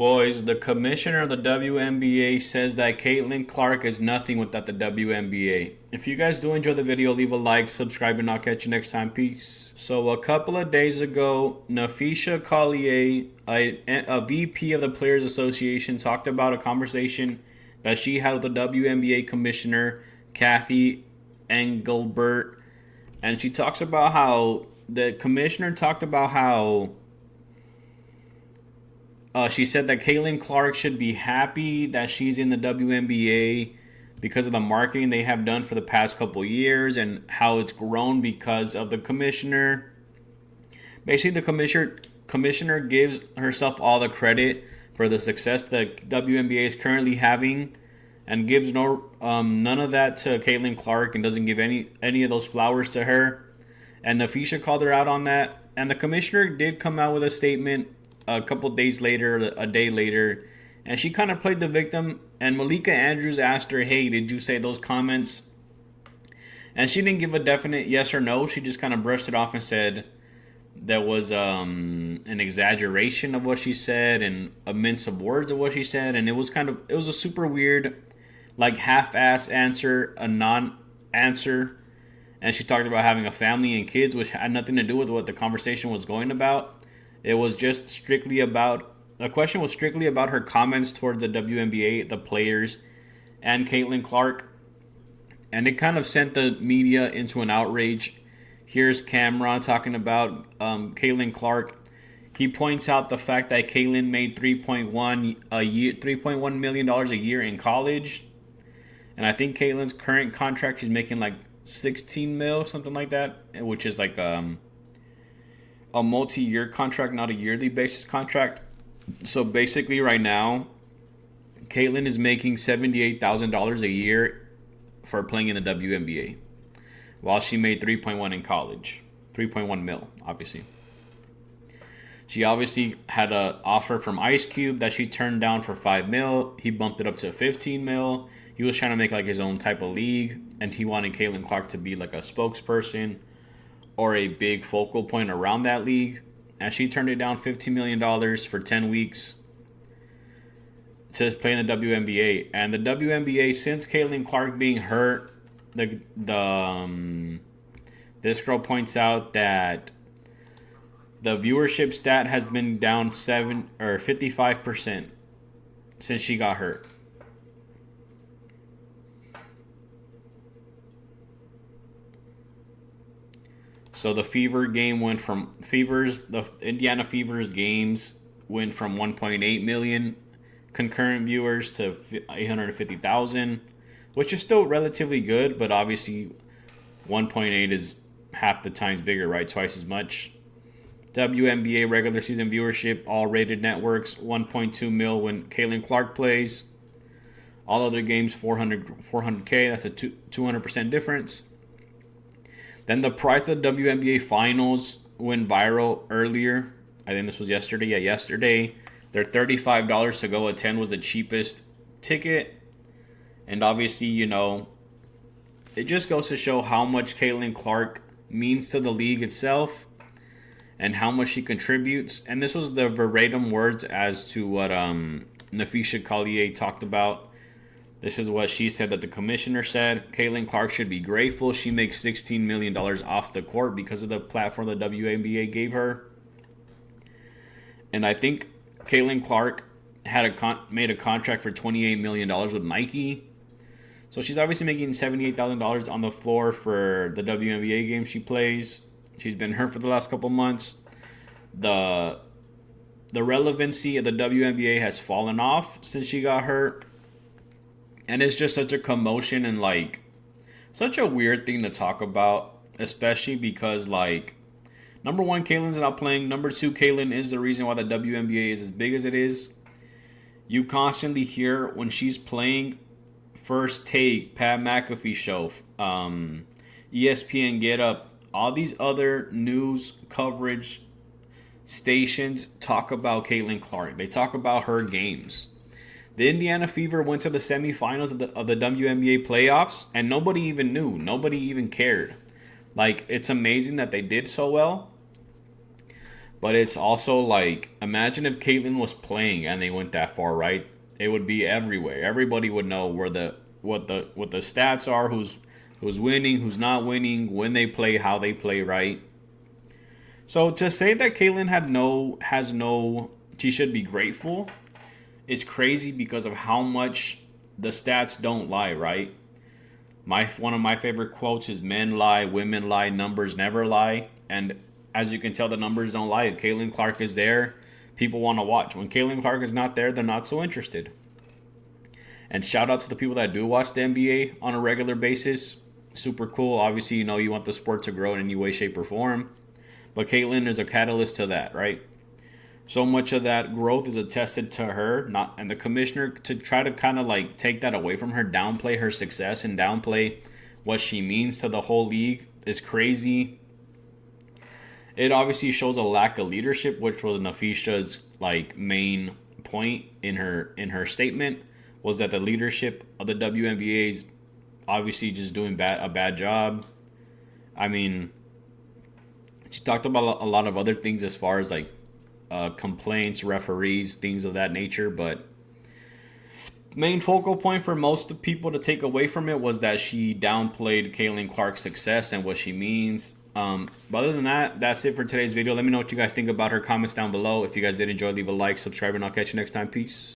Boys, the commissioner of the WNBA says that Caitlin Clark is nothing without the WNBA. If you guys do enjoy the video, leave a like, subscribe, and I'll catch you next time. Peace. So a couple of days ago, Napheesa Collier, a VP of the Players Association, talked about a conversation that she had with the WNBA Commissioner Cathy Engelbert. And she talks about how the commissioner talked about how she said that Caitlin Clark should be happy that she's in the WNBA because of the marketing they have done for the past couple years and how it's grown because of the commissioner. Basically, the commissioner gives herself all the credit for the success that WNBA is currently having, and gives none of that to Caitlin Clark and doesn't give any of those flowers to her. And Napheesa called her out on that. And the commissioner did come out with a statement a couple days later, a day later, and she kind of played the victim. And Malika Andrews asked her, "Hey, did you say those comments?" And she didn't give a definite yes or no. She just kind of brushed it off and said there was an exaggeration of what she said and a mince of words of what she said, and it was a super weird, like half-ass answer, a non-answer. And she talked about having a family and kids, which had nothing to do with what the conversation was going about. It was just strictly about, the question was strictly about her comments toward the WNBA, the players, and Caitlin Clark. And it kind of sent the media into an outrage. Here's Cameron talking about Caitlin Clark. He points out the fact that Caitlin made $3.1 million a year in college. And I think Caitlin's current contract, she's making like 16 mil, something like that, which is like a multi-year contract, not a yearly basis contract. So basically right now, Caitlin is making $78,000 a year for playing in the WNBA, while she made 3.1 in college. 3.1 mil, obviously. She obviously had an offer from Ice Cube that she turned down for 5 mil. He bumped it up to 15 mil. He was trying to make like his own type of league, and he wanted Caitlin Clark to be like a spokesperson or a big focal point around that league. And she turned it down $15 million for 10 weeks to play in the WNBA. And the WNBA, since Caitlin Clark being hurt, this girl points out that the viewership stat has been down 55% since she got hurt. So the Indiana Fever's games went from 1.8 million concurrent viewers to 850,000, which is still relatively good, but obviously 1.8 is half the times bigger, right? Twice as much. WNBA regular season viewership, all rated networks, 1.2 mil when Caitlin Clark plays. All other games, 400K. That's a 200% difference. Then the price of the WNBA Finals went viral earlier. I think this was yesterday. Yeah, yesterday. Their $35 to go attend was the cheapest ticket. And obviously, it just goes to show how much Caitlin Clark means to the league itself and how much she contributes. And this was the verbatim words as to what Napheesa Collier talked about. This is what she said that the commissioner said. Caitlin Clark should be grateful. She makes $16 million off the court because of the platform the WNBA gave her. And I think Caitlin Clark had made a contract for $28 million with Nike. So she's obviously making $78,000 on the floor for the WNBA game she plays. She's been hurt for the last couple months. The relevancy of the WNBA has fallen off since she got hurt. And it's just such a commotion and like such a weird thing to talk about, especially because like number one, Caitlin's not playing. Number two, Caitlin is the reason why the WNBA is as big as it is. You constantly hear when she's playing, First Take, Pat McAfee show, ESPN Get Up, all these other news coverage stations talk about Caitlin Clark. They talk about her games. The Indiana Fever went to the semifinals of the WNBA playoffs, and nobody even knew. Nobody even cared. Like, it's amazing that they did so well. But it's also like, imagine if Caitlyn was playing and they went that far, right? It would be everywhere. Everybody would know where the what the stats are, who's winning, who's not winning, when they play, how they play, right? So to say that Caitlyn has no, she should be grateful is crazy because of how much the stats don't lie, right? One of my favorite quotes is "Men lie, women lie, numbers never lie." And as you can tell, the numbers don't lie. If Caitlin Clark is there, people want to watch. When Caitlin Clark is not there, they're not so interested. And shout out to the people that do watch the NBA on a regular basis. Super cool. Obviously, you want the sport to grow in any way, shape, or form. But Caitlin is a catalyst to that, right? So much of that growth is attested to her, not and the commissioner to try to kind of like take that away from her, downplay her success and downplay what she means to the whole league is crazy. It obviously shows a lack of leadership, which was Napheesa's like main point in her statement, was that the leadership of the WNBA is obviously just doing a bad job. I mean, she talked about a lot of other things as far as like complaints, referees, things of that nature. But main focal point for most people to take away from it was that she downplayed Caitlin Clark's success and what she means. But other than that, that's it for today's video. Let me know what you guys think about her. Comments down below. If you guys did enjoy, leave a like, subscribe, and I'll catch you next time. Peace.